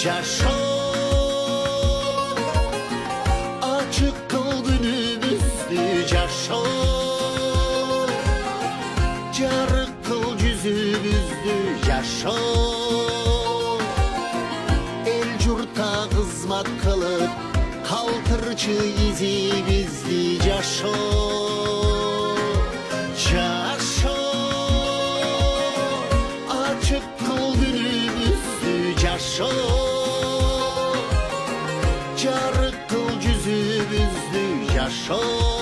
Yaşa, açık kıl günümüzdü. Yaşa, carık kıl yüzümüzdü. Yaşa, el curta kızmak kılıp haltırçı izimizdi. Yaşa, yaşa, açık kıl günümüzdü. Yaşa, carık kıl yüzümüzdü. Yaşa.